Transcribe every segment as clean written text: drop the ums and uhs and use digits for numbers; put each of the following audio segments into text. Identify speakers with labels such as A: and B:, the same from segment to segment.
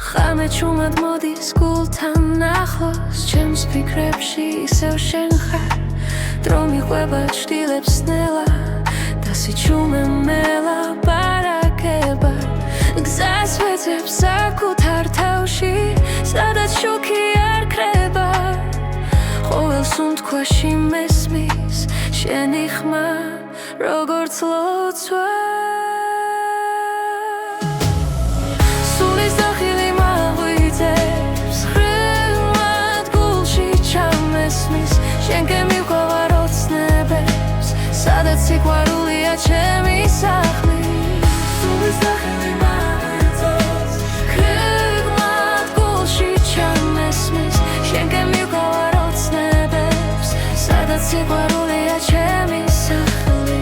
A: ხამე ჩუმად მოდის გულთან ახლოს ჩემს ფიქრებში ისევ შენ ხარ დრო მიყვება ჩtildeებს ნელა და სიჩუმე მელაპარაკება გზას ვეძებს საკუთარ თავში სადაც შუქი არ ქრება ყოველ სუნთქვაში მესმის შენი ხმა როგორც ლოცვა სულის დახილი მაღვიძებს ხრილად გულში ჩამესმის შენ გემიყვება ოცნებებს სადაც სიყვარულია ჩემი სახლი სულის დახილი მაღვიძებს ხრილად გულში ჩამესმის შენ გემიყვება ოცნებებს სადაც სიყვარულია ჩემი სახლი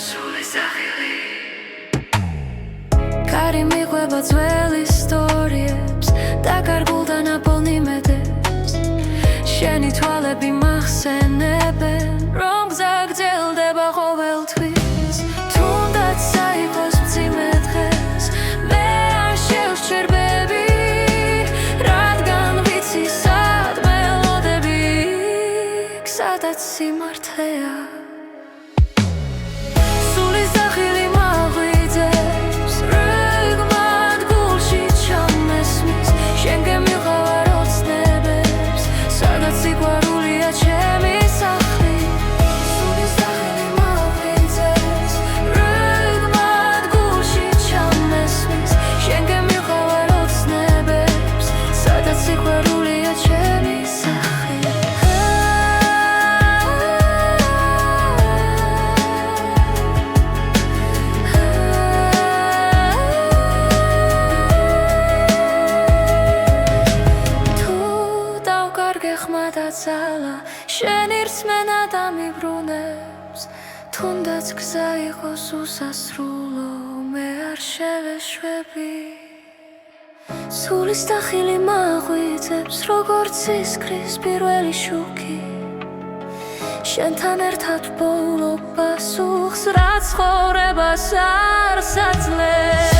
A: სულის დახილი კარი მიყვება ძველ ისტორიებს და გარგულდა ნაპოვნი მედებს შენი თვალები მახსენებენ რომ გზა გრძელდება ყოველთვის თუნდაც საიყოს მძიმე დღეს მე არ შევსჯერბები რადგან ვიცი სად მელოდები სადაც სიმართლეა სულის დახილი მაღვიძებს რიგმად გულში ჩამესმის შენ გემიყვება ოცნებებს სადაც სიყვარულია ჩემი სახლი სულის დახილი მაღვიძებს რიგმად გულში ჩამესმის შენ გემიყვება ოცნებებს სადაც სიყვარულია ჩემი სახლი ხმადაცალა შენ ირწმენა და მიბრუნებს თუნდაც გზა იყოს უსასრულო მე არ შევეშვები სულის დახილი მაღვიძებს როგორც ისკრის პირველი შუქი შენთან ერთად ბოლო პასუხს რაც ცხოვრებას არ საძლებს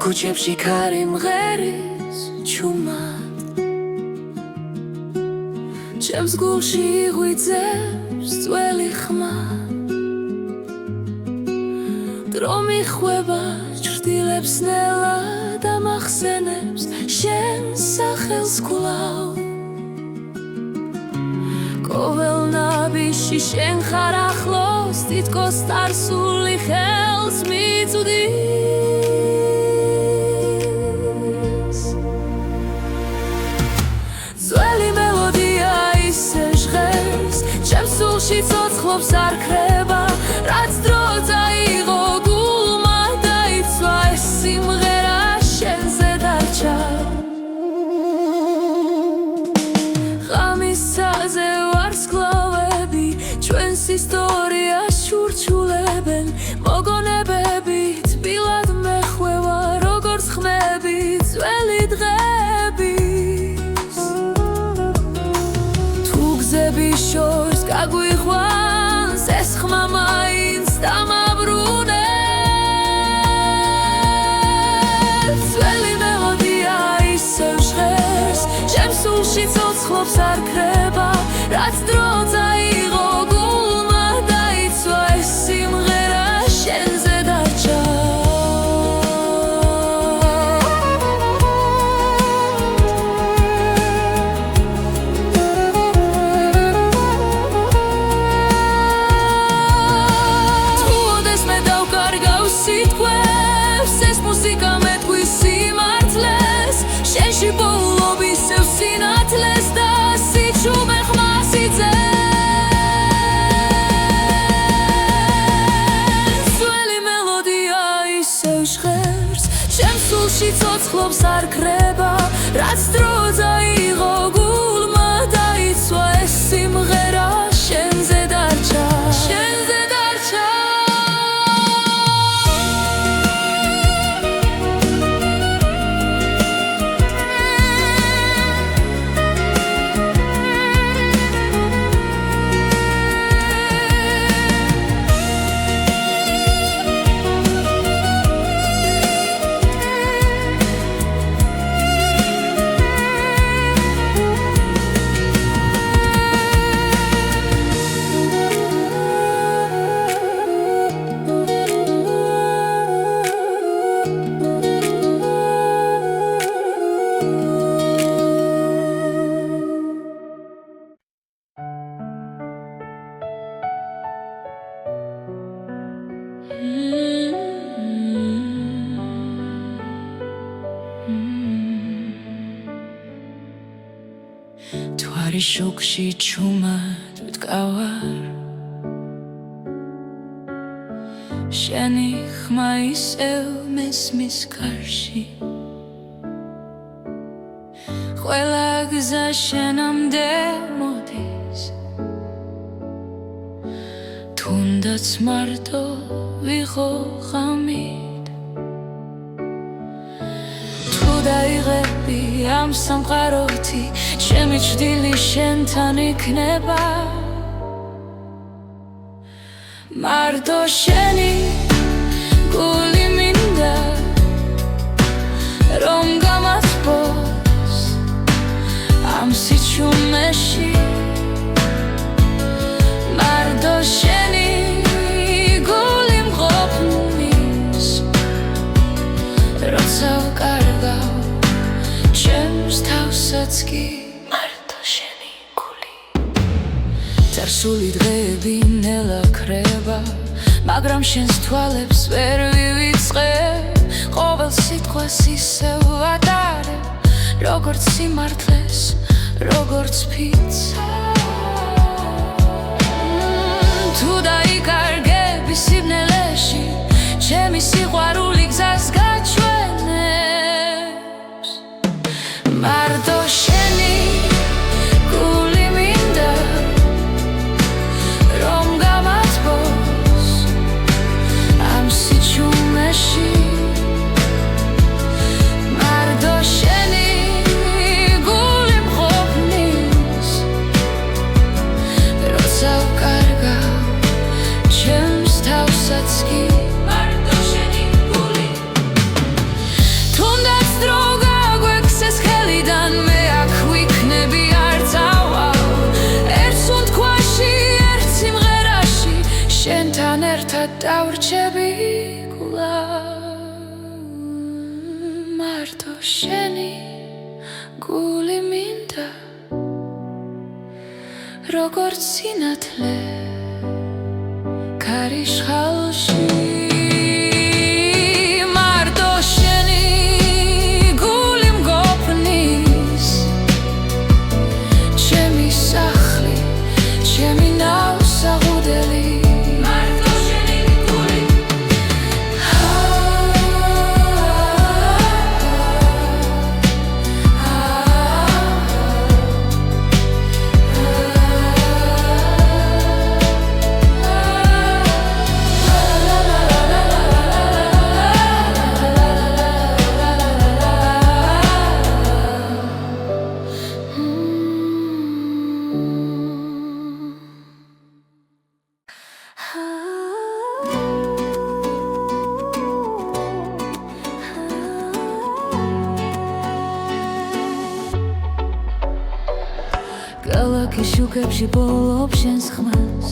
A: ქუჩებში ქარი მღერის ჩუმად ჩემს გულში იღვიძებს ძველი ხმა დრო მიხვება ჩtildeებს ნელა და მახსენებს შენ სახელს კვლავ ყოველ ნაბიჯში შენ ხარ ახლოს თითქოს წარსული ხელს მიწვდის სულში ცოცხლობს არ ქრება რაც დრო წაიღო გულმა დაიცვა ეს სიმღერა შენზე დარჩა ღამისაზე ვარსკვლავები ჩვენს ისტორიას ჩურჩულებენ მოგონებები თბილად მეხვევა როგორც ხმები ძველი დღების თუ გზების შორს გაგვიყვანს ეს ხმა მაინც დამაბრუნებს ძველი მელოდია ისევ ჟღერს ჩემს სულში ცოცხლობს არ ქრება რაც დრო წაიღო გულმა დაიცვა სიცოცხლობს არ ქრება რაც დრო წაიღო გულმა დაიცვა ეს სიმღერა შენზე დარჩა შენზე დარჩა თვარი შუქში ჩუმად ვდგავარ შენი ხმა ისევ მესმის გარში ყველა გზა შენამდე მოდის თუნდაც მარტო ვიღო ღამით თუ დაიღები ამ სამყაროთი ჩემი ჭრილი შენთან იქნება მარტო შენი გული მინდა რომ გამასპოს ამ სიჩუმეში მარტო შენი გული მყოფნის როცა ვკარგავ ჩემს თავსაც კი წარსული დღეები ნელა ქრება მაგრამ შენს თვალებს ვერ ვივიწყე ყოველ სიტყვას ისევ ვატარებ როგორც სიმართლეს როგორც ფიცა თუ დაიკარგები სიბნელეში ჩემი სიყვარული გზას გაჩვენებს მარტო შენი გული მინდა რომ გამასპოს ამ სიჩუმეში მარტო შენი გული მყოფნის როცა ვკარგავ ჩემს თავსაც კი მარტო შენი გული თუნდაც დრო გაგვექცეს ხელიდან მე აქ ვიქნები არ წავალ ერთ სუნთქვაში ერთ სიმღერაში შენთან ერთად დავრჩები კვლავ მარტო შენი გული მინდა როგორც სინათლე ქარიშხალში მარტო შენი გული მგოფნის ჩემი სახლი ჩემი ნავსაღუდელი მარტო შენი გული ქალაქის შუქებში ბოლობ შენს ხმას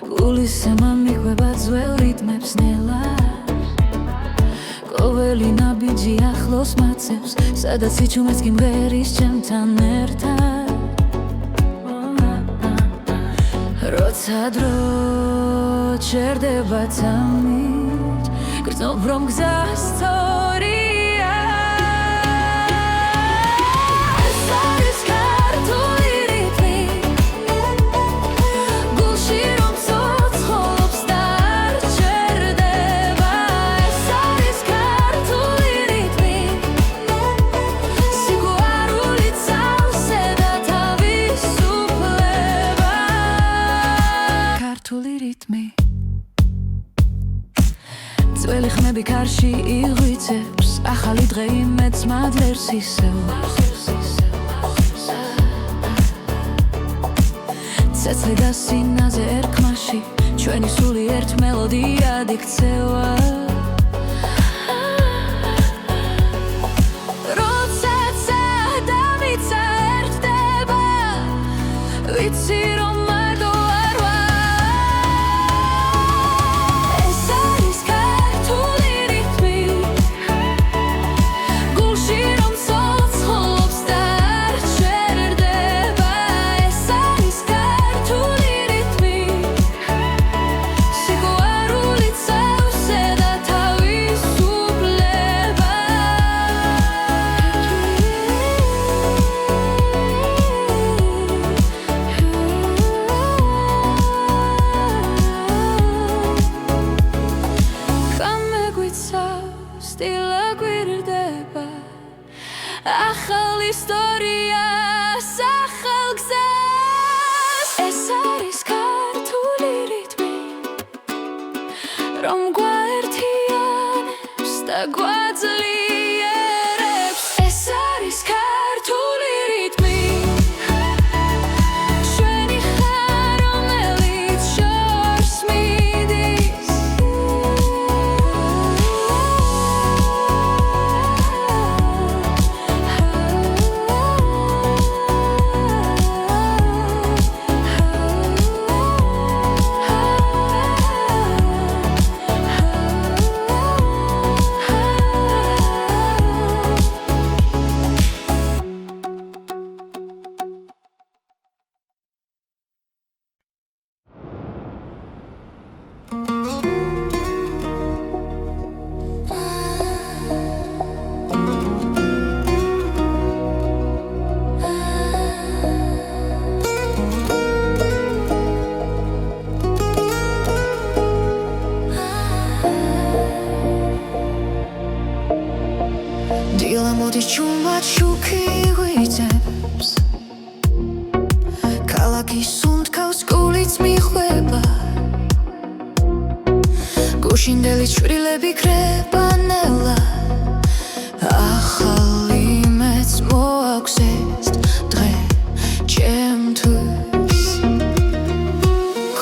A: გულის სემა მიყვება ძველ რიტმებს ნელა ყოველი ნაბიჯი ახლოს მაცევს სადაც სიჩუმეს კი მღერის ჩემთან ერთად როცა დრო ჩერდება თამით გრძნობ რომ გზა სწორია
B: Sorry
A: ქართული რიტმი ძველი ხმები კარში იღვიძებს ახალი დღე იმედს მადლერს ისევ ცეცხლი და სინაზე ერქმაში ჩვენი სული ერთ მელოდიად იქცევა როდესაც ადამიცა ერთდება ვიცი რომ მარტო არ ვარ ეს არის ქართული რიტმი გულში რომ ცოცხლობს და არ ჩერდება ეს არის ქართული რიტმი სიყვარული წევსე და თავისუფლება სტილა გვირდება ახალ ისტორიას ახალ გზას ეს არის ქართული რიტმი რომ გვაერთიანებს და გვაძლიერებს ეს არის ქართული რიტმი ჩვენი ხარ რომელიც შორს მიდის დილა მოდის ჩუმად შუქი იღვიძებს ქალაქის სუნთქავს გულიც მიხვება გუშინდელი ჩვრილები ქრება ნელა ახალი იმედს მოაქვს ეს დღე ჩემთვის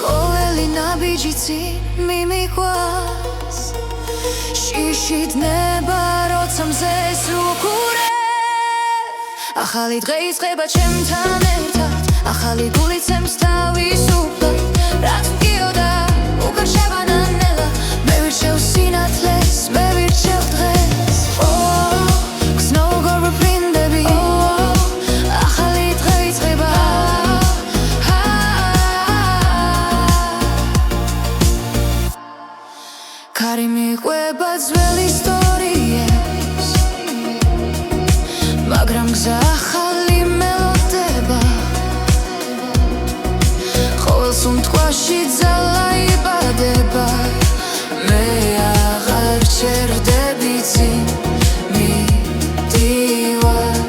A: ყოველი ნაბიჯი წინ მიმიყვას შიშიდნება როცა მზეს უყურებ ახალი დღე იწყება ჩემთან ერთად ახალი გული ცემს თავისუფლად რაც მგიოდა უკან შევანანელა მე ვირჩევ სინათლეს მე ვირჩევ დღეს გზნოგორ ვფრინდები ახალი დღე იწყება ქარი მიყვება ძველი ისტორიებს მაგრამ გზა ახალი მელოდება ყოველ სუნთქვაში ძალა იბადება მე აღარ ჩერდები წინ მიდივარ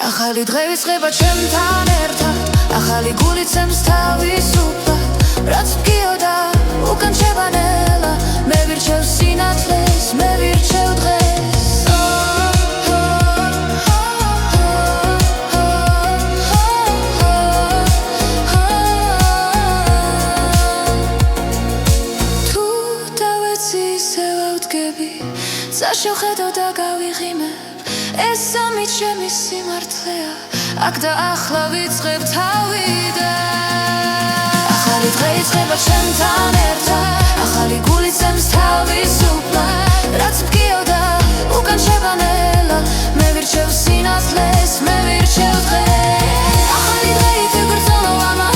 A: ახალი დღე იწყება ჩემთან ერთად ახალი გული ცემს თავისუფლად რაც მგიოდა უკან შევანელა მე ვირჩევ სინათლეს მე ვირჩევ დღეს თუ დავეცი ისე ვავდგები წაშევხედო და გავიღიმებ ეს სამი ჩემი სიმართლეა აქ და ახლა ვიწყებ თავიდან ახალი დღე იწყება ჩემთან ერთად ახალი გული ცემს თავისუფლად რაც მგიოდა უკან შევანელა მე ვირჩევ სინათლეს მე ვირჩევ დღეს ახალი დღე ითი გრძელო ამა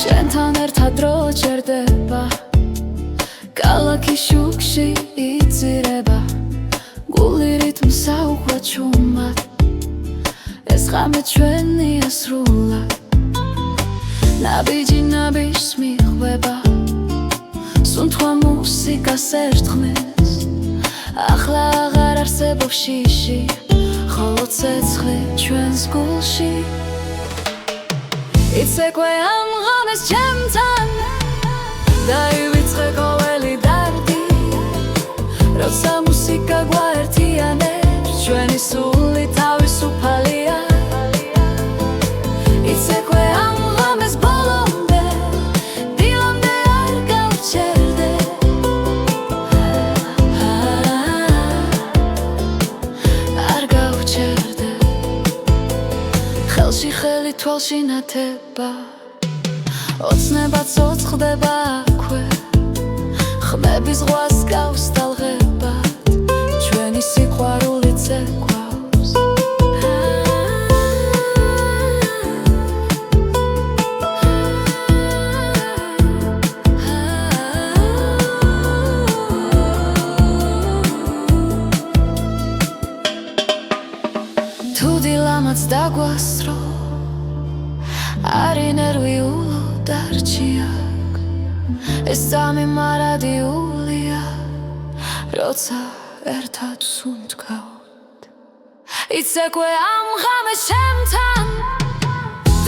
A: შენთან ერთად დრო ჩერდება ქალაქის შუქში იწირება გული რიტმს აუხვა ჩუმად ეს ღამე ჩვენია სრულად ნაბიჯი ნაბიჯს მიხვდება სუნთქვა მუსიკას ერთხმის ახლა აღარ არსებობს შიში ხოლო ცეცხლი ჩვენს გულში იცეკვე ამ ღამეს ჩემთან დაივიწყე ყოველი დარდი როცა მუსიკა გვაერთიანებს ჩვენი სული თავისუფალია იცეკვე ამ ღამეს ბოლომდე დილამდე არ გავჩერდე არ გავჩერდე ხელში ხელი თვალში ნათება ოცნება ცოცხლდება აქვე ხმების ზღვას გავს ტალღებად ჩვენი სიყვარული ცეკვავს თუ დილამაც დაგვასრო არი ნერვიულო დარჩიაკ ეს სამი მარადიულია როცა ერთად სუნთქავთ იცეკვე ამ ღამეს ჩემთან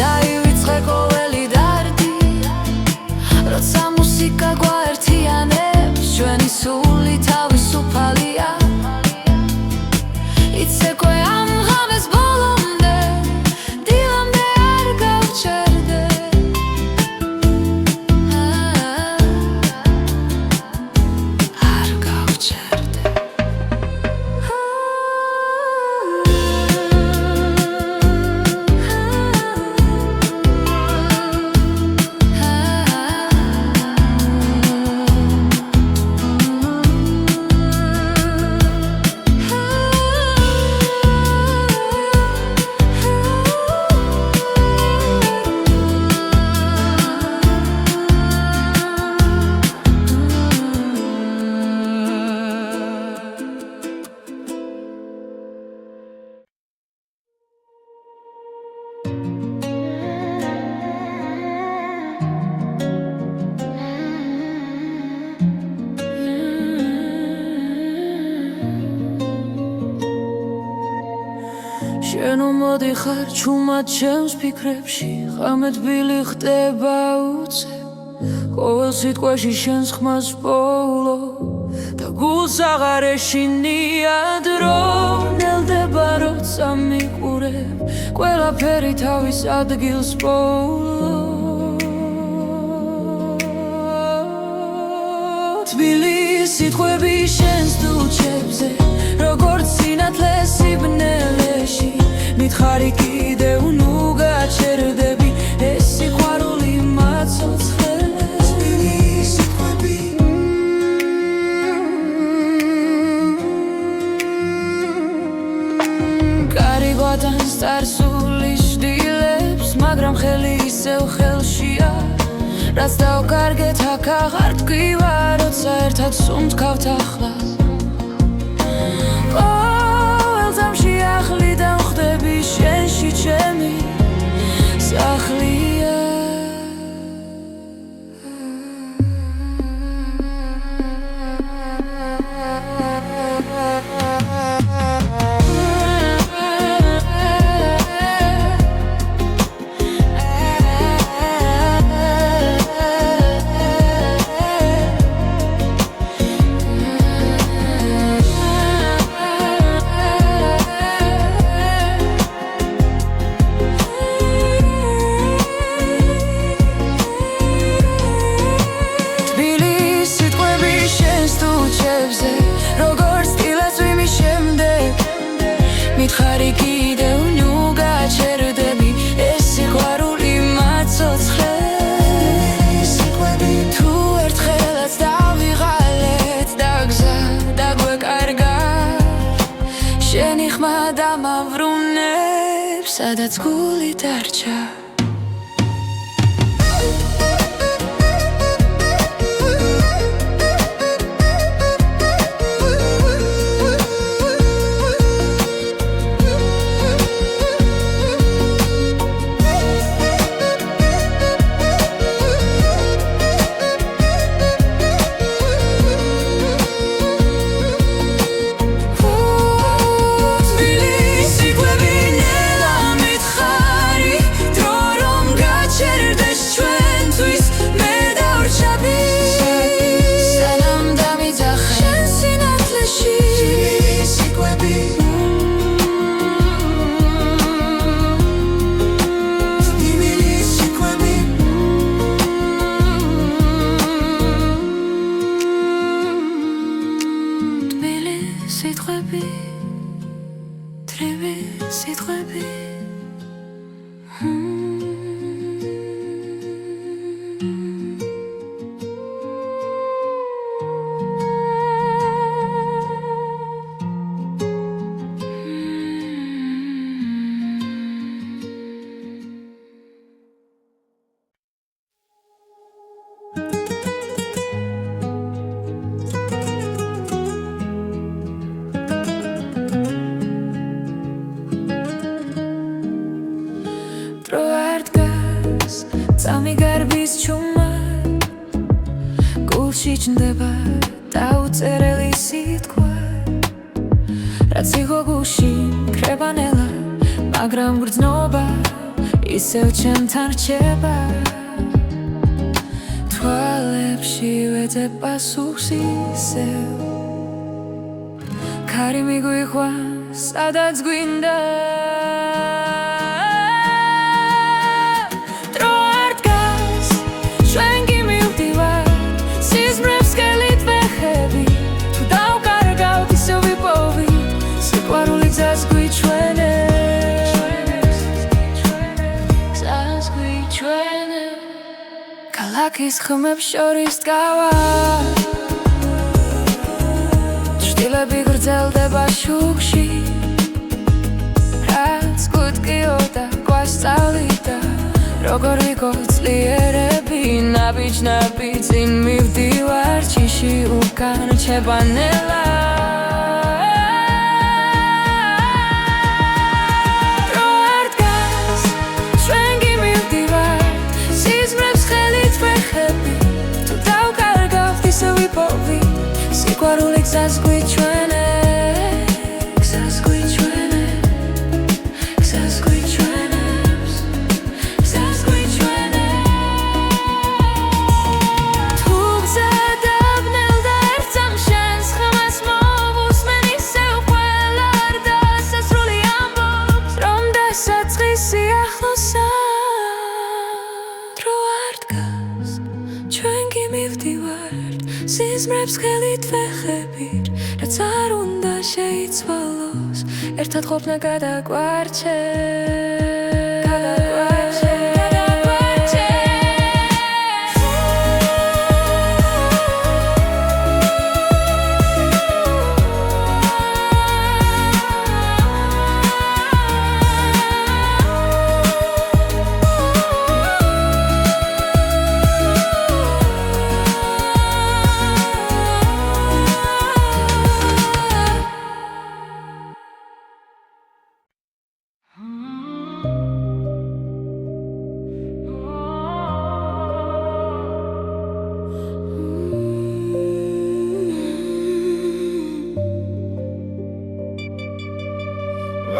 A: დაივიწყე ყოველი დარდი როცა მუსიკა გვაერთიანებს ჩვენი სული თავისუფალია იცეკვე ამ ღამეს ბოლომდე დილამდე არ გავჩერდე არ გავჩერდე შენო მოდიხარ ჩუმად ჩემს ფიქრებში ღამე თბილი ხდება უცებ ყოველ სიტყვაში შენს ხმას პოულო და გულს აღარ ეშინია დრო ნელდება როცა მიყურებ ყველაფერი თავის ადგილს პოულო თბილი სიტყვები შენს დუჩებზე როგორც სინათლე სიბნელეში მითხარი კიდევ ნუ გაჩერდები ეს სიყვარული მაცოცხლებს თბილი სიტყვები კარი გვატანს წარსული შდილებს მაგრამ ხელი ისევ ხელშია რაც დავკარგეთ აქ აღარ ტკივა როცა ერთად სუნთქავთ ახლა ყოველ ძამში ახლი დავხდები შენში ჩემი სახლია მითხარი კიდევ ნუ გაჩერდები ეს სიყვარული მაცოცხლებს თუ ერთხელაც დავიღალეთ და გზა დაგვეკარგა შენი ხმა დამავრუნებს სადაც გული დარჩა მკვეთრივი სიტყვები Წამი გარბის ჩუმა გულში ჩნდება დაუწერელი სიტყვა რაც იყო გულში კრებანელა მაგრამ გრძნობა ისევ ჩემთან რჩება თვალებში ვეძებ პასუხს ისევ ქარი მიგვიხვა სადაც გვინდა ქალაქის ხმებს შორის დგავა ჭრილები გრძელდება შუქში რაც გუტკიოდა გვასწავლიდა როგორ ვიქორწლიერები ნაბიჯ წინ მივდივარ ჯიში უკან რჩებანელა სიყვარული გზას გვიჩვენებს თუ გზა დაბნელდა ერთ სამშენს ხმას მოვუსმენ ისევ ყველა არ დასასრული ამბობს რომ დასაწყისი ახლოსა დრო არ დგას ჩვენ კი მივდივართ სიზმრებს ხელით ვეხებით რაც არ უნდა შეიცვალოს ერთად ყოფნა გადაგვარჩევს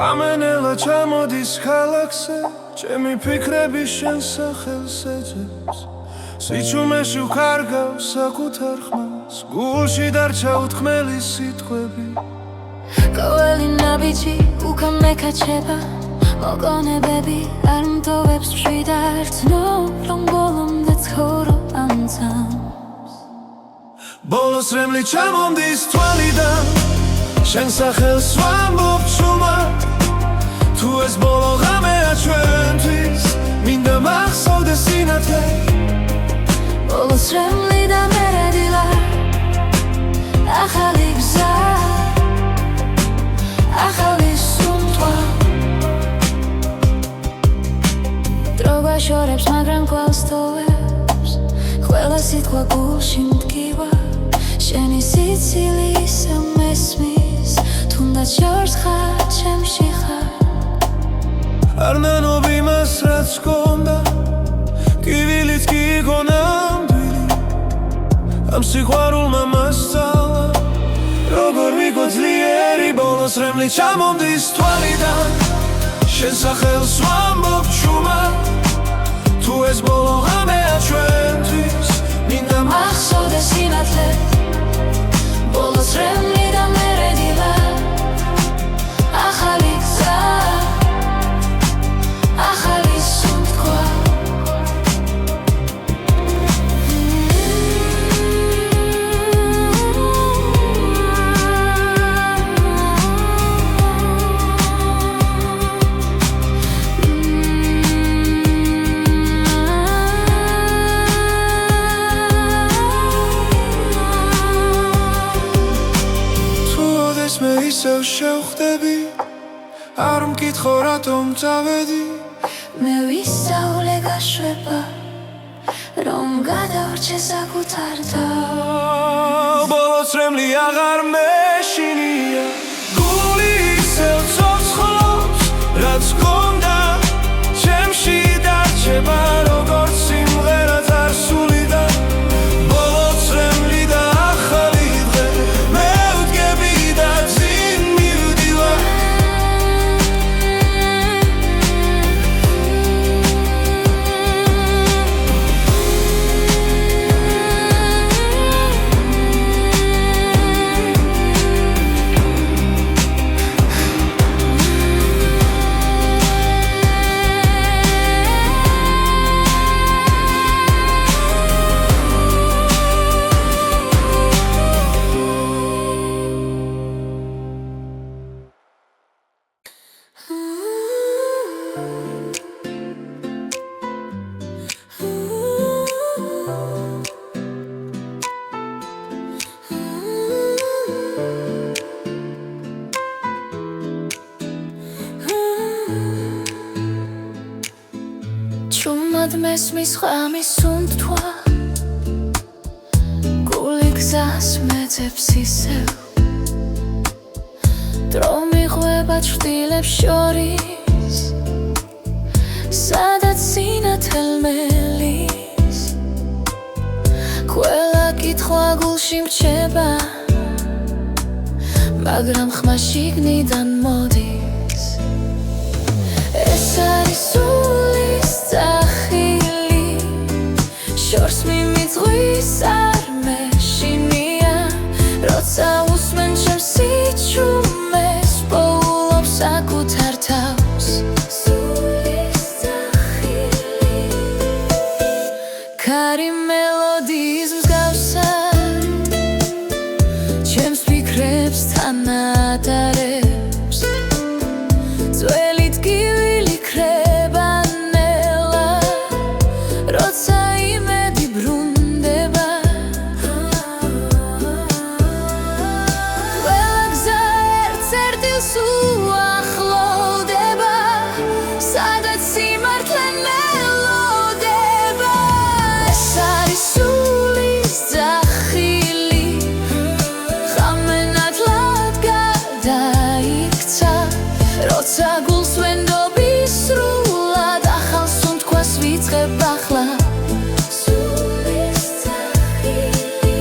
B: Ամենելը չամոդիս խալաքսե Չեմի պիքրեբի շեն սախել սեջես Սիչում է շուք արգավ սակուտ արխմաս Գուլշի դարչա ութքմելի սիտխվեբի
A: Կովելի նաբիջի ուկան մեկաչեպա Մոգոնեբեբի արմտովեպս պշվիդարդ Նով լոն բոլում դեց խորո անցամս
B: Բոլոս ռեմլի չամոնդիս թվալիդան Շեն սախել սվամբով չումա Tu es բոլողամ է աչվենտիս Մինդը մախսով դեսինատ է
A: Բոլոս ռեմլի դա մերեդիլա Ախալի գզա Ախալի սունտվա Դրոգա շորեպս մագրան կվաստովեպս Խվելա սիտկվա գուլշի մտկիվա Շենի սիցիլի սամեսմիս Թունդած շորս խաչ եմ շիխա
B: Arnanovi masrat skonda Kivilitski gonam dvili Am siguarul mamastala Rogor mi godzlieri Bolos remli chamom dis tvalidan Shen sachel swambov chuma Tu es bologame achuentis Minda
A: Machso desinatle Bolos remli da meredila Achalikza Αχαλή σούντκვა
B: არ მკითხო რატომ წავედი
A: მე ვისწავლე გაშვება რომ გადავრჩე საკუთარ თავს
B: ბოლოს რემლი აღარ მეშინია გული ისევ ცოცხლობს რაც გონდა ჩემში დარჩება როგორც სიმღერა წარსული და ბოლოს რემლი და ახალი დღე მე ვდგები და წინ მივდივარ
A: Чумად მესმის ხამის სუნთქვა გული გზას მეძებს ისევ დრო მიღვება ჭრილებს შორის სადაც სინათელ მელის ყველა კითხვა გულში მრჩება მაგრამ ხმა შიგნიდან მოდის ეს არის სულის წახილი შორს მიმიძღვის არ მეშინია როცა უსმენ ჩემს სიჩუმეს პოულობს საკუთარ თავს სულის წახილი ქარი მელოდიის მსგავსად ჩემს ფიქრებს თანადარებს ძველი ტკივილი ქრება ნელა როცა იმედი ბრუნდება ყველა გზა ერთ-ერთილს უახლოვდება სადაც სიმართლე მელოდება ეს არის სულის წახილი ხამენათლად გადაიქცა როცა გულს ვენდობის სრულად ახალ სუნთქვას ვიწყებ ახლა სულის წახილი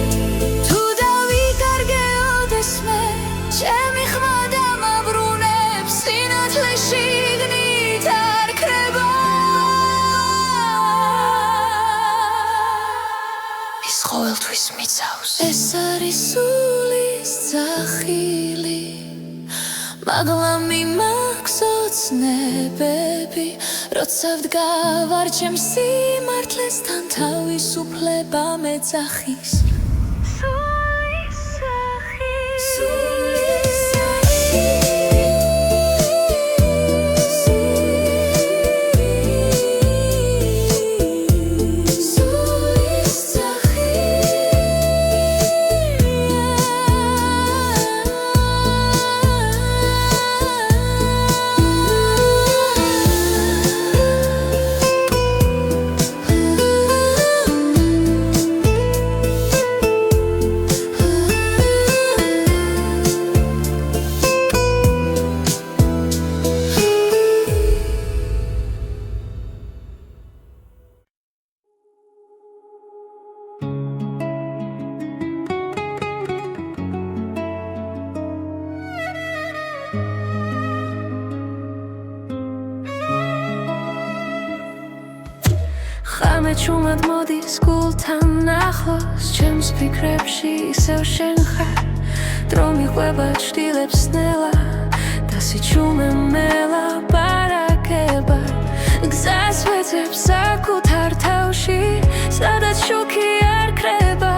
A: თუ დავიკარგეოდეს მე ჩემი ხმა დამაბრუნებს სინათლე შიგნით არ ქრება ის ყოველთვის მიცავს ეს არის სულის წახილი მაღლა მიმაქვს ოცნებები როცა ვდგავარ ჩემს სიმართლესთან თავისუფლება მეძახის სულის წახილი სულის ხამე ჩუმად მოდის გულთან ახლოს ჩემს ფიქრებში ისევ შენ ხარ დრო მიყვება ჭრილებს ნელა და სიჩუმე მელაპარაკება გზას ვეძებ საკუთარ თავში სადაც შუქი არ ქრება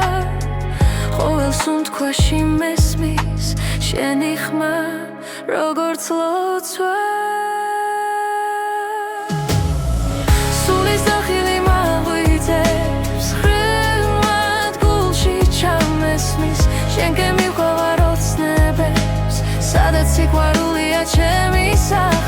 A: ყოველ სუნთქვაში მესმის შენი ხმა როგორც ლოცვა სულის წახილი მაღვიძებს ხრილად გულში ჩამესმის შენ გემიყვარ ოცნებებს სადაც სიყვარულია ჩემი სახელი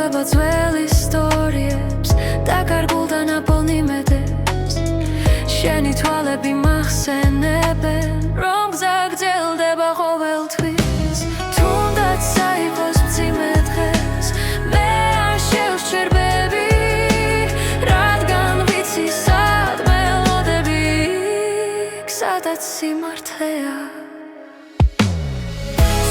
A: ყვება ძველ ისტორიებს და კარგულ და ნაპოვნი მედებს შენი თვალები მახსენებენ რომ გზა გრძელდება ყოველთვის თუნდაც საიღოს მძიმე დღეს მე არ შევსჯერბები რადგან ვიცი სად მელოდები სადაც სიმართლეა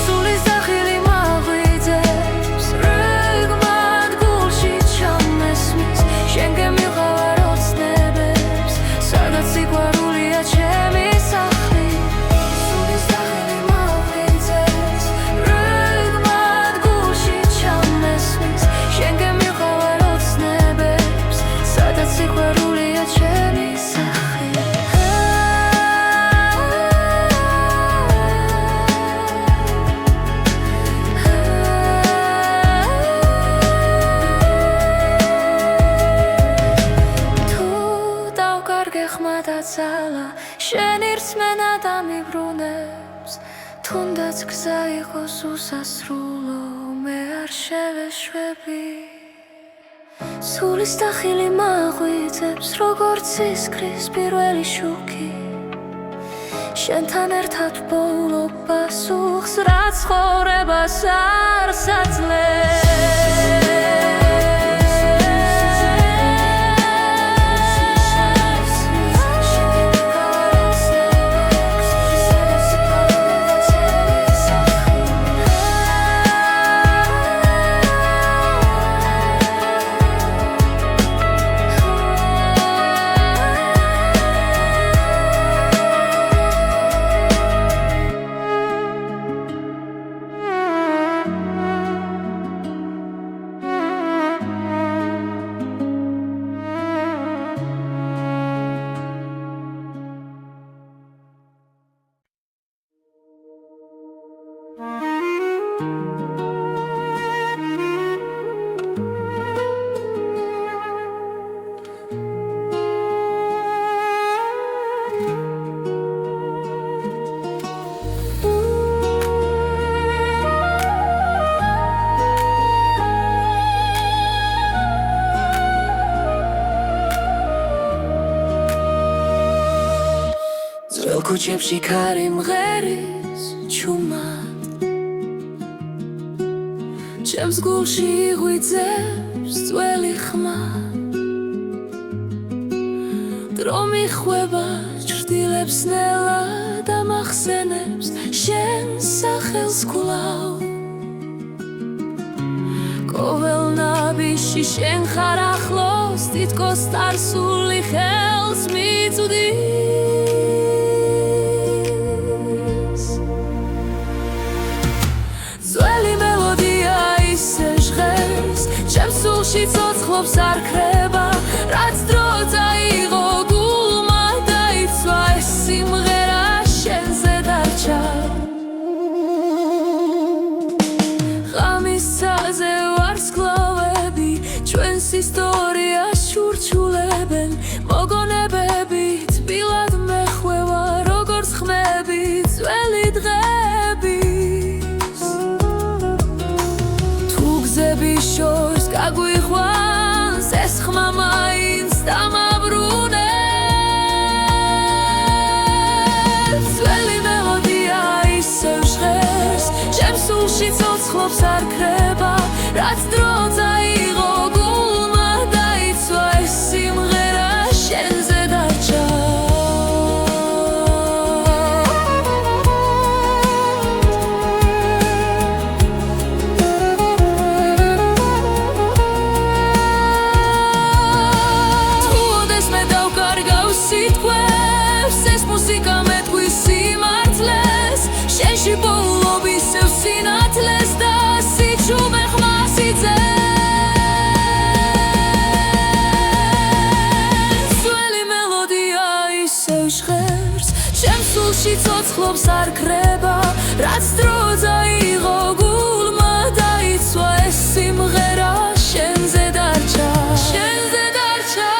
A: სულის დახილი მაღვიძებს რიგმად გულში ჩამესმის შენ გემივყავარ ოცნებებს სადაც სიყვარულია ჩემი სახლი სულის დახილი მაღვიძებს რიგმად გულში ჩამესმის შენ გემივყავარ ოცნებებს სადაც სიყვარულია ჩემი სახლი Zala, შენ ირწმენა დამიბრუნებს თუნდაც გზა იყოს უსასრულო მე არ შევეშვები სულის დახილი მაღვიძებს როგორც ისკრის პირველი შუქი შენთან ერთად ბოლო პასუხს რაც ცხოვრებას არ საძლებს ქუჩებში ქარი მღერის ჩუმა ჩემს გულში იღვიძებს ძველი ხმა დრო მიხვება ჭრდილებს ნელა და მახსენებს შენ სახელს კვლავ ყოველ ნაბიჯში შენ ხარ ახლოს თითქოს წარსული ხელს მიწვდის ძველი მელოდია ისე ჟღერს ჩემს სულში ცოცხლობს არ ქრება რაც დრო წაიღო გულმა დაიცვა ეს სიმღერა შენზე დარჩა ღამისაზე ვარსკვლავები ჩვენს ისტორიას შურჩულებენ მოგონებები თბილად მეხვევა როგორც ხმები ძველი დღების თუ გზები შორს გაგვიხვანს ეს ხმა მაინც დამაბრუნებს ძველი მელოდია ისევ ჟღერს ჩემს სულში ცოცხლობს არ ქრება რაც დრო წაიღო გულმა დაიცვა ეს სიმღერა შენზე დარჩა თუ ოდეს მე დავკარგავ სიტყვებს ეს მუსიკა მეტყვის სიმართლეს შენში ბოლობ ისევ სინათლეს და სიჩუმე ხმას იძენს ძველი მელოდია ისევ ჟღერს ჩემს სულში ცოცხლობს არ ქრება რაც დრო წაიღო გულმა დაიცვა ეს სიმღერა შენზე დარჩა შენზე დარჩა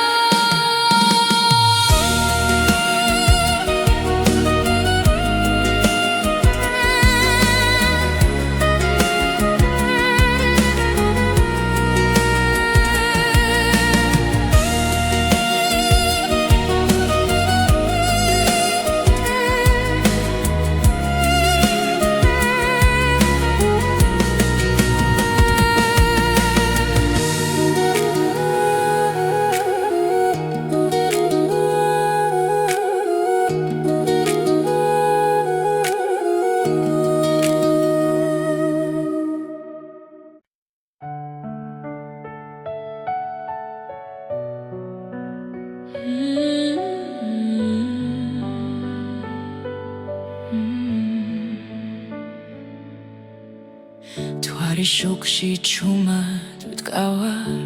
A: თუ არის შუქში ჩუმად ვდგავარ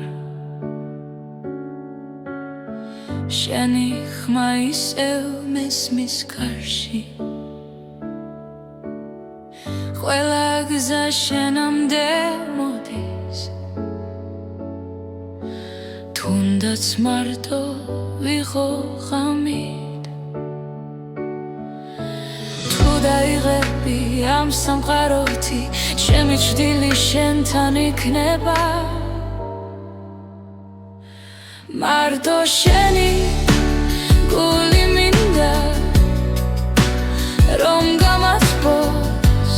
A: შენი ხმა ისევ მესმის გარში ყველა გზა შენამდე მოდის თუნდაც მარტო ვიყო ღამით თუ დაიღები ამ სამყაროთი ჩემი ჭრილი შენთან იქნება მარტო შენი გული მინდა რომ გამათბოს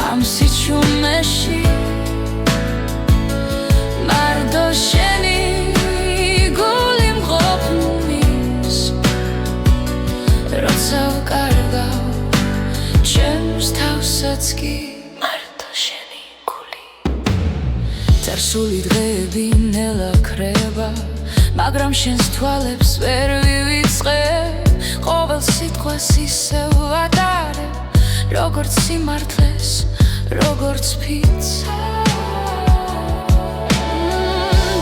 A: ამ სიჩუმეში მარტო შენი გული მყოფნის როცა ვკარგავ ჩემს თავსაც კი მარტო შენი გული წარსული დღეები ნელა ქრება მაგრამ შენს თვალებს ვერ ვივიწყებ ყოველ სიტყვას ისევ ვატარებ როგორც სიმართლეს როგორც ფიცა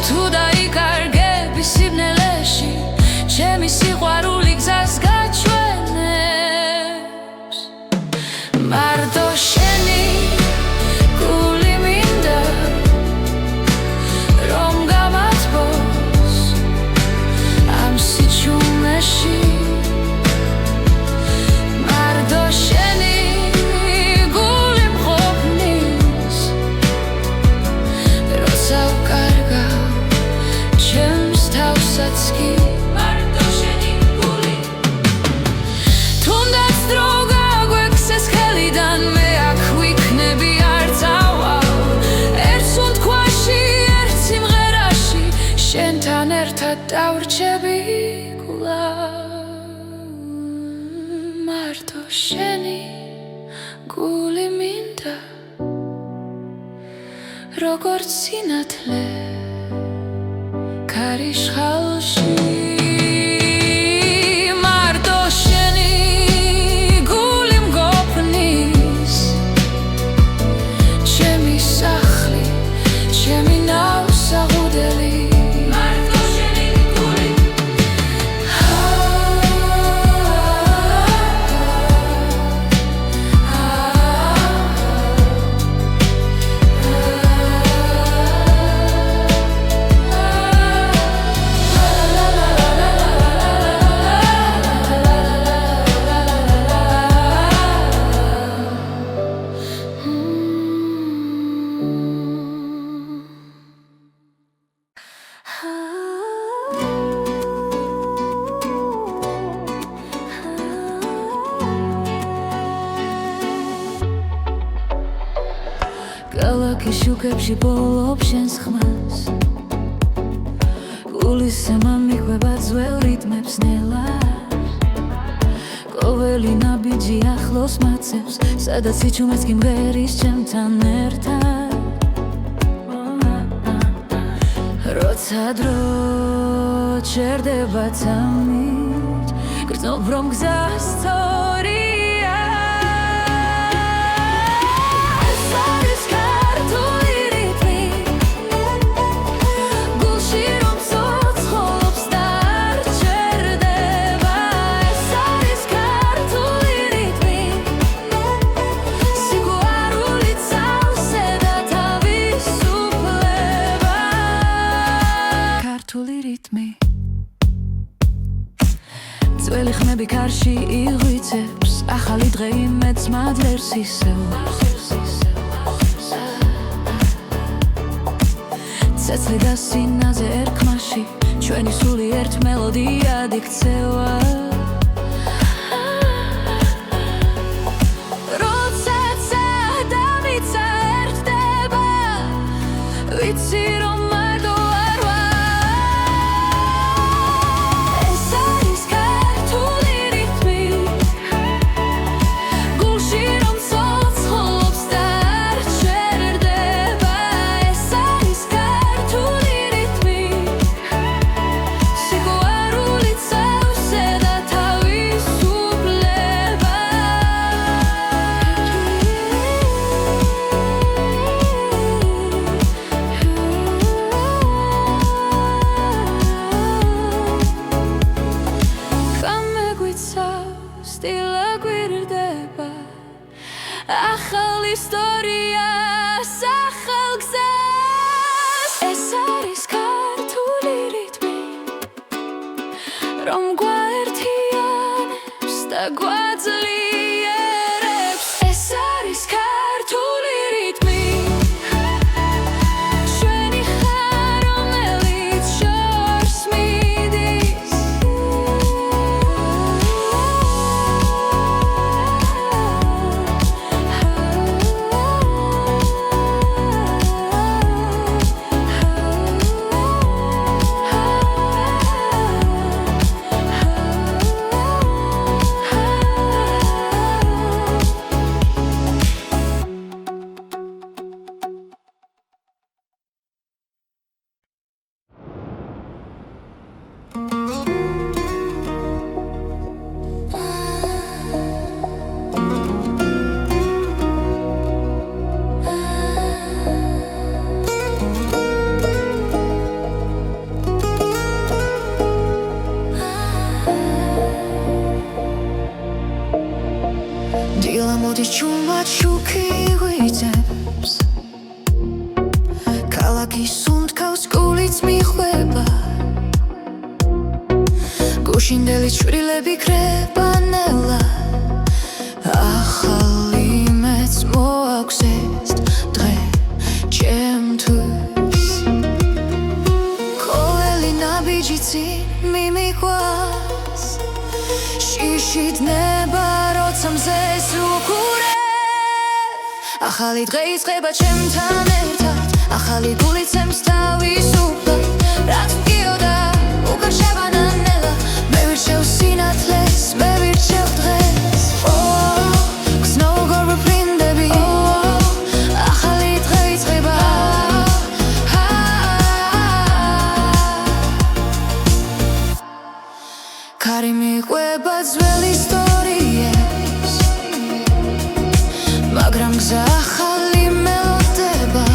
A: თუ დაიკარგები სიბნელეში ჩემი სიყვარული გზას გაჩვენებს მარტო შენი გული მინდა რომ გამათბოს ამ სიჩუმეში მარტო შენი გული მყოფნის როცა ვკარგავ ჩემს თავსაც კი მარტო შენი გული თუნდაც დრო გაგვექცეს ხელიდან მე აქ ვიქნები არ წავალ ერთ სუნთქვაში ერთ სიმღერაში შენთან ერთად დავრჩები მარტო შენი გული მინდა როგორც სინათლე ქარიშხალში მარტო შენი გული მგოფნის ჩემი სახლი ჩემი ნავსაღუდელი მარტო შენი გული ქალაქის შუქებში ბოლობ შენს ხმას გულისემა მიყვება ძველ რიტმებს ნელა ყოველი ნაბიჯი ახლოს მაცებს სადაც სიჩუმეც კი მღერის ჩემთან ერთად როცა დრო ჩერდება თამით გრძნობ რომ გზა სწორია ეს არის ქართული რიტმი გულში რომ ცოცხლობს დარჩერდება ეს არის ქართული რიტმი სიყვარული წავსე და თავისუფლება ქართული რიტმი ძველი ხმები კარში იღვიწებს ახალი დღე იმედს მადლერს ისევ ცეცხლი და სინაზე ერქმაში ჩვენი სული ერთ მელოდიად იქცევა როდესაც დავიცა ერთდება ვიცი რომ მარტო არ ვარ ეს არის ქართული რიტმი გულში რომ ცოცხლობს დარჩერდება ეს არის ქართული რიტმი სიყვარული წავსე და თავისუფლება ქალაქის სუნთქავს გულიც მიხვება გუშინდელი ჩვრილები ქრება ნელა ახალი მეც მოაქვს ეს დღე ჩემთვის ყოველი ნაბიჯი წინ მიმიყვანს შიშით ნება როცა მზეს უყურებ ახალი დღე იწყება ჩემთან ერთად ახალი გული ცემს თავისუფლად რაც მგიოდა უკან შევანანელა მე ვირჩევ სინათლეს მე ვირჩევ დღეს გზნოუგორ ბრინდები ახალი დღე იწყება ქარი მიყვება ძველ ისტორიებს მაგრამ გზა ახალი მელოდება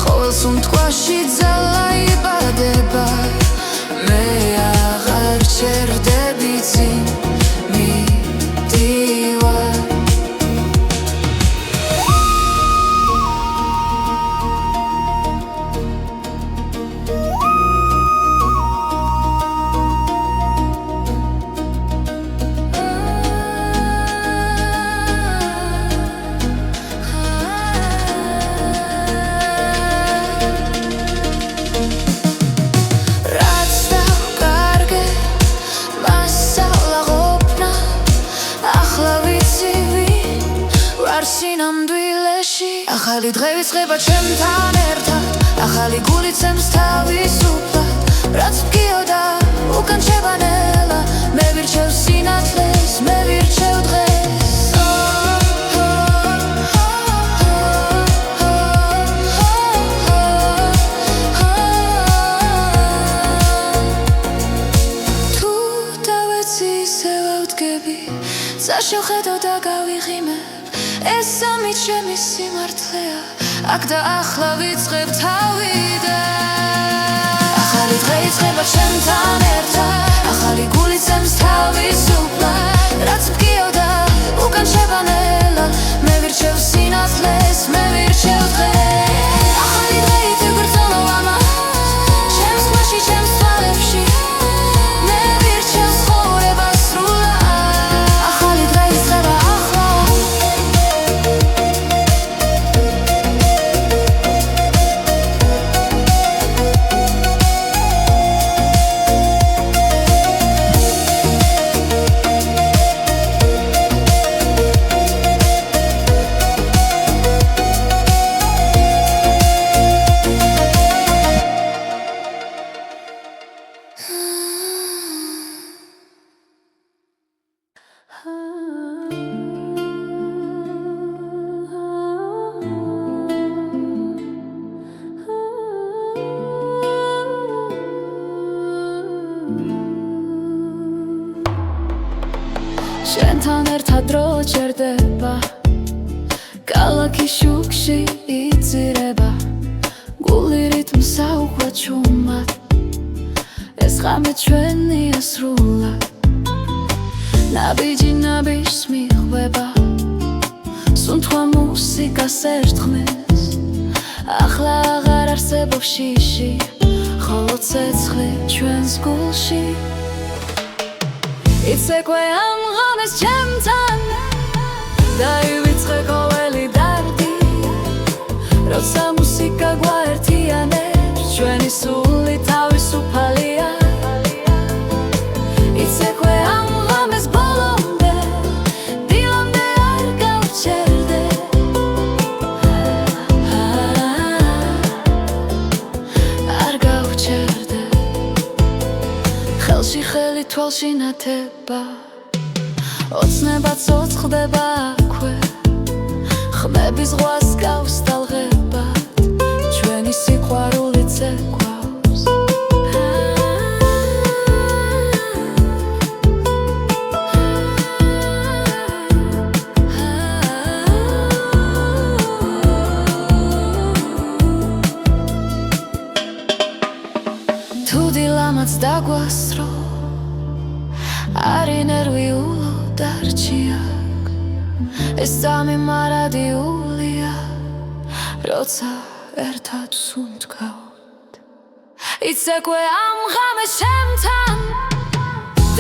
A: ყოველ სუნთქვაში ძალა იბადება მე აღარ ჩერდები წინ მიდივარ ახალი დღე იწყება ჩემთან ერთად ახალი გული ცემს თავისუფლად რაც მგიოდა უკან შევანელა მე ვირჩევ სინათლეს მე ვირჩევ დღეს თუ დავეცი ისე ვავდგები საშევხედო და გავიღიმებ ეს სამი ჩემი სიმართლეა აქ და ახლა ვიწყებ თავიდან ახალი დღე იწყება ჩემთან ერთად ახალი გული ცემს თავისუფლად რაც მგიოდა უკან შევანელა მე ვირჩევ სინათლეს მე ვირჩევ დღეს ახალი დღე ითეგვერძოლო ამას ჩემს ხვაში ჩემს თვალებში მე ვირჩევ ცხოვრება სრულად ახალი დღე იწყება ახლა შენთან ერთად დრო ჩერდება ქალაქის შუქში იწირება გული რიტმს აუხვა ჩუმად ეს ღამე ჩვენია სრულად ნაბიჯი ნაბიჯს მიხვდება სუნთქვა მუსიკას ერთხმის ახლა აღარ არსებობს შიში ხოლო ცეცხლი ჩვენს გულში იცეკვე ამ ღამეს ჩემთან დაივიწყე ყოველი დარდი როცა მუსიკა გვაერთიანებს ჩვენი სული თავისუფალია იცეკვე ამ ღამეს ბოლომდე დილამდე არ გავჩერდე არ გავჩერდე ხელში ხელი თვალში ნათება ოცნება ცოცხლდება აქვე ხმების ზღვას გავს ტალღებად ჩვენი სიყვარული ცეკვავს თუ დილამაც დაგვასრო არი ნერვიულო დარჩი აქ ეს სამი მარადიულია როცა ერთად სუნთქავთ იცეკვე ამ ღამეს ჩემთან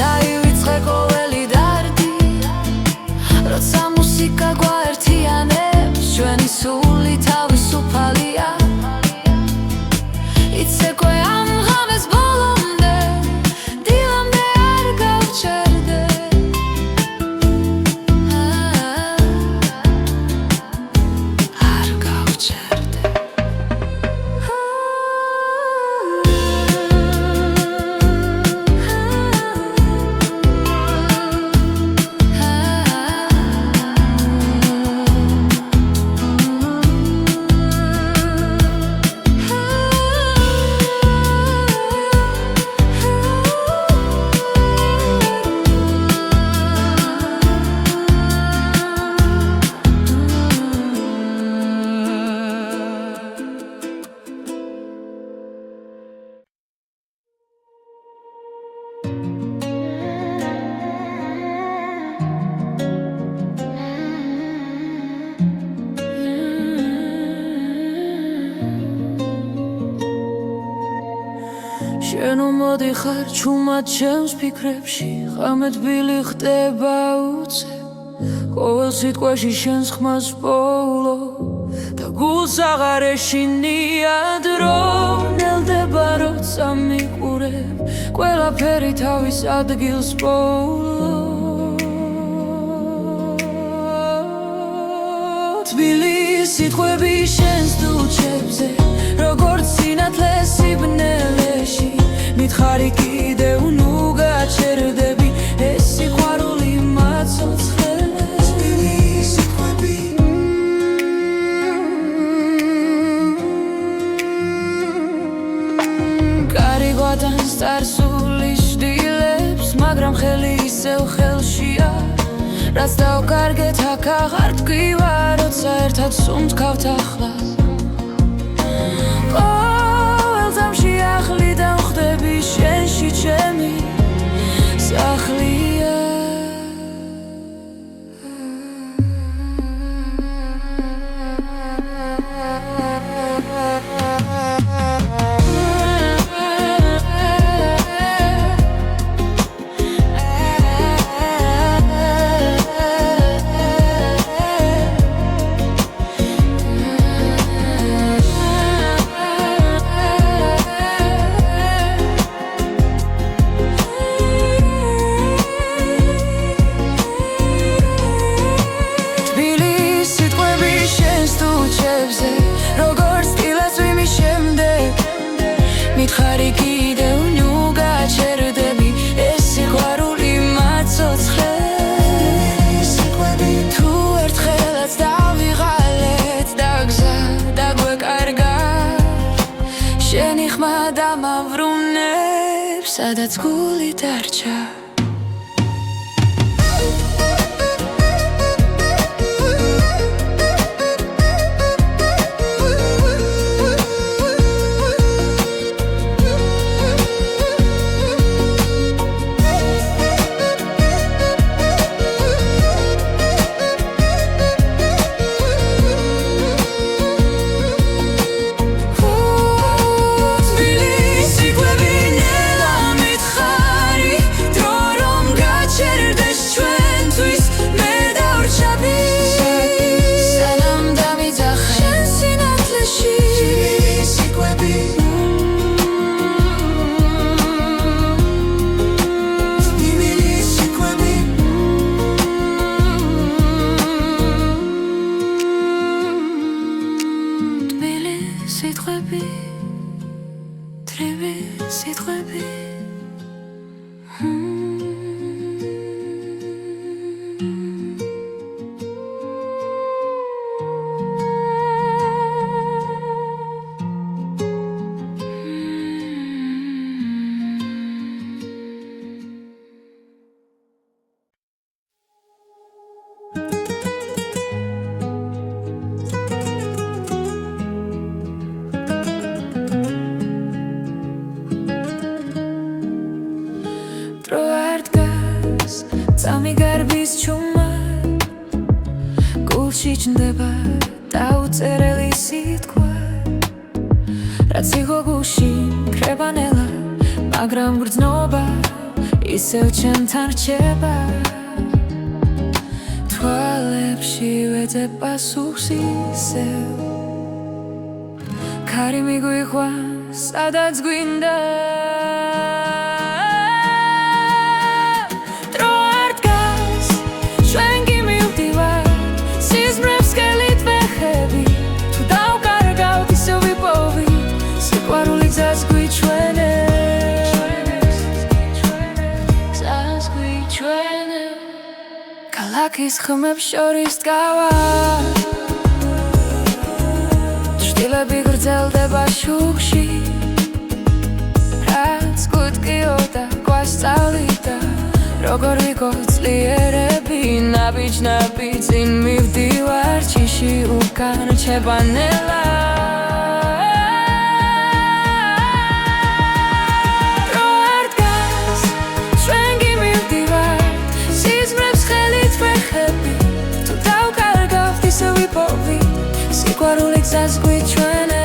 A: დაივიწყე ყოველი დარდი როცა მუსიკა გვაერთიანებს ჩვენი სული თავისუფალია იცეკვე ამ ღამეს ბოლომდე დილამდე არ გავჩერდე არ გავჩერდე შენო მოდიხარ ჩუმად ჩემს ფიქრებში ღამე თბილი ხდება უცებ ყოველ სიტყვაში შენს ხმას პოულო და გულს აღარ ეშინია დრო ნელდება როცა მიყურებ ყველაფერი თავის ადგილს პოულო თბილი სიტყვები შენს დუჩებზე როგორც სინათლე სიბნელეში მითხარი კიდევ ნუ გაჩერდები ეს სიყვარული მაცოცხლეს თბილი სიტყვები გარიგვათან სტარსული შდილებს მაგრამ ხელი ისევ ხელშია რაც დავკარგეთ აქ აღარ თქვია როცა ერთად სუნთქავთ ახლა ყოველ ძამში ახლიდან ხდები შენში ჩემი სახლია მითხარი კიდევ ნუ გაჩერდები ეს სიყვარული მაცოცხლეს თუ ერთხელაც დავიღალეთ და გზა დაგვეკარგა შენი ხმა დამავრუნებს სადაც გული დარჩა სამი გარბის ჩუმა გულში ჩნდება დაუწერელი სიტყვა რაც იყო გულში მკრებანელა მაგრამ გრძნობა ისევ ჩემთან რჩება თვალებში ვეძებ პასუხს ისევ ქარი მიგვიყვანს სადაც გვინდა დრო არ დგას ჩვენ კი მივდივართ სიზმრებს სქელით ვეხები თუ დავკარგავთ ისევ ვიპოვი სიყვარული გზას გვიჩვენებს გზას გვიჩვენებს ქალაქის ხმებს შორის დგავა ჭრილები გრძელდება შუქში რაც გუტკიოდა გვასწავლიდა როგორ ვიყო ძლიერები ნაბიჯ-ნაბიჯ წინ მივდივარ ჯიში უკან რჩებანელა დრო არ დგას ჩვენ კი მივდივართ სიზმრებს ხელით ვეხები თუ დავკარგავთ ისევ ვიპოვი სიყვარული გზას გვიჩვენებს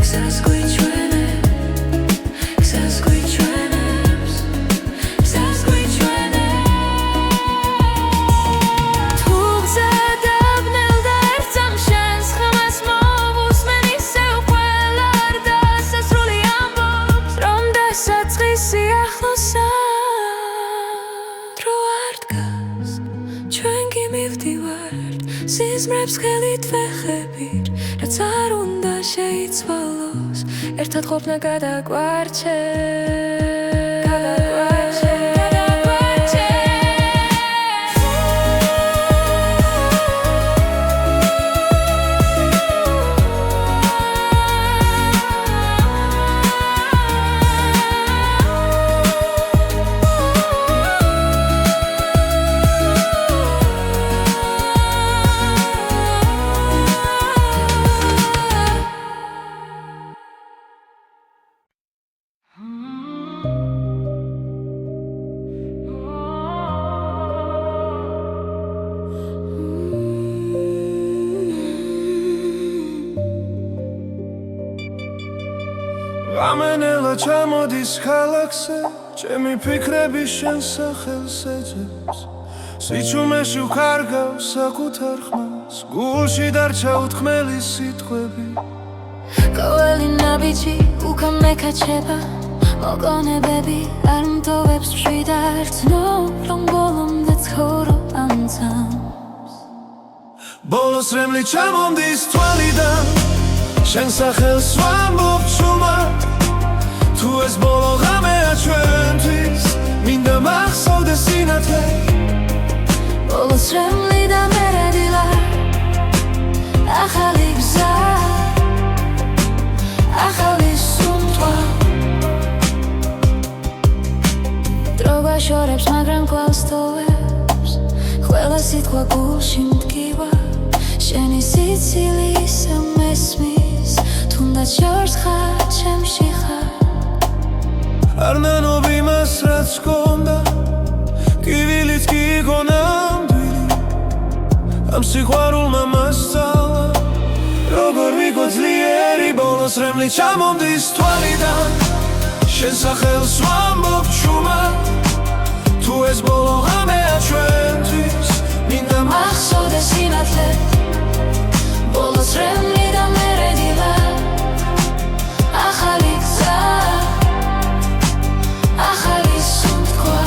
A: გზას გვიჩვენებს გზას გვიჩვენებს გზას გვიჩვენებს თუ გზა დაბნელდა ერთ სამშენს ხმას მოვუსმენ ისევ ყველა არ დასასრული ამბობს რომ დასაწყისი ახლოსა დრო არ დგას ჩვენ კი მივდივართ სიზმრებს ხელით ვეხებით რაც არ უნდა შეიცვალოს ერთად ყოფნა
B: ამენელა ჩამოდის ქალაქზე ჩემი ფიქრები შენ სახელს ეძებს სიჩუმეში ვქარგავს საკუთარ ხმას გულში დარჩა უთქმელი სიტყვები
A: ყოველი ნაბიჯი უკან მეკაჩება მოგონებები არ მტოვებს მშვიდად ცნობ რომ ბოლომდე ცხოვრობ ამ ძამს
B: ბოლოს რემლი ჩამომდის თვალიდან შენ სახელს ვამბობ ჩუმად თუ ეს ბოლო ღამეა ჩვენთვის მინდა მახსოვდეს სინათლე
A: ბოლოს რემლი და მერე დილა ახალი გზა ახალი სუნთქვა დრო გვაშორებს მაგრამ კვლავ სტოვებს ყველა სიტყვა გულში მტკივა შენი სიცილი ისევ მესმის თუნდაც შორს ხარ ჩემში ხარ
B: არ ნანობ იმას რაც გქონდა კივილიც კი იყო ნამდვილი ამ სიყვარულმა მასწავლა როგორ ვიყო ძლიერი ბოლოს რემლი ჩამომდის თვალიდან შენ სახელს ვამბობ ჩუმად თუ ეს ბოლო ღამეა ჩვენთვის მინდა
A: მახსოვდეს სინათლე ბოლოს რემლი და მერე დილა ახალი გზა ახალი სუნთქვა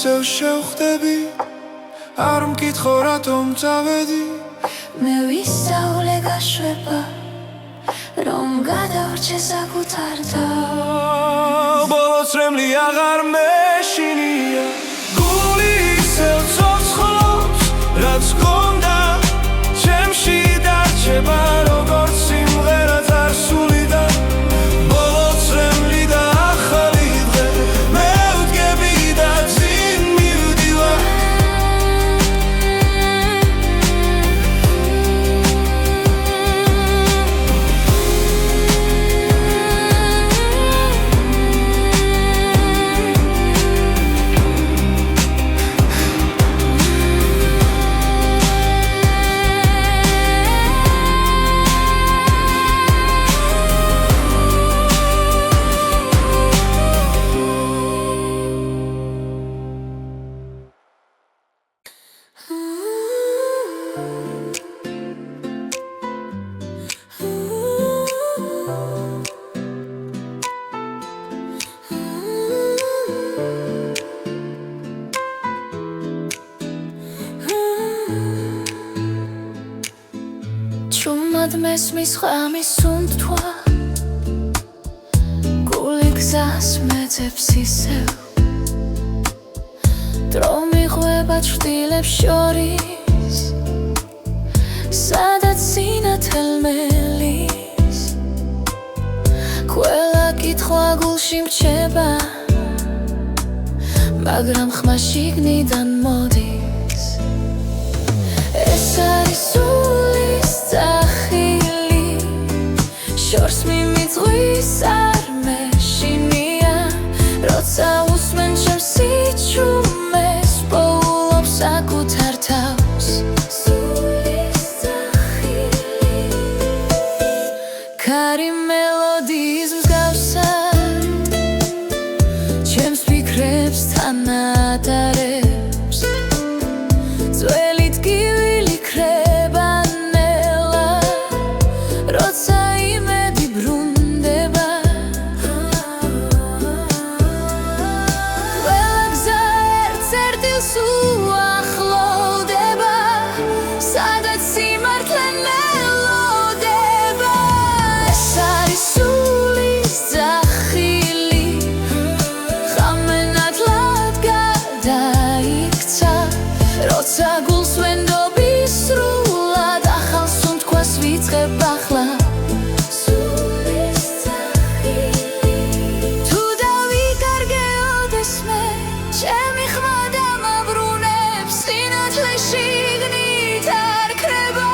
B: ისევ შევხვდები არ მკითხო რატომ წავედი
A: მე ვისწავლე გაშვება რომ გადავრჩე საკუთარ თავს
B: ბოლოს რემლი აღარ მეშინია გული ისევ ცოცხლობს რაც გქონდა ჩემში დარჩება როგორც სიმღერა წარსული და ბოლოს რემლი და ახალი
A: მუდმივად მესმის ღამის სუნთქვა გული გზას მეძებს ისევ დრო მიღვება ჩრდილებს შორის სადაც სინათელ მელის ყველა კითხვა გულში მრჩება მაგრამ ხმა შიგნიდან მოდის ეს არის სულის წახილი შორს მიმიწვის არ მეშინია როცა უსმენ ჩემს სიჩუმეს პოულობს საკუთარ თავს სულის წახილი ქარი მელოდიის მსგავსად ჩემს ფიქრებს თანატარებს ძველი ტკივილი ქრება ნელა როცა იმედი ბრუნდება ყველა გზა ერთ-ერთილს უახლოვდება სადაც სიმართლე მელოდება ეს არის სულის წახილი ხამენათლად გადაიქცა როცა გულს ვენდობი სრულად ახალ სუნთქვას ვიწყებ ახლა სულის წახილი თუ დავიკარგეოდეს მე ჩემი ხმა დამაბრუნებს სინათლე შიგნით არ ქრება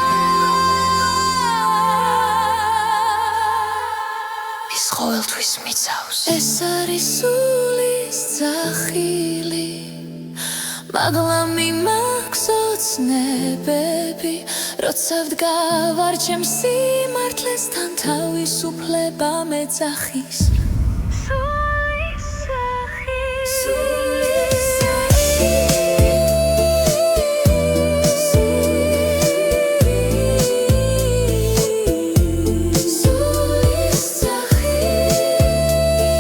A: ის ყოველთვის მიცავს ეს არის სულის წახილი მაღლა მიმაქვს ოცნებები როცა ვდგავარ ჩემს სიმართლესთან თავისუფლება მეძახის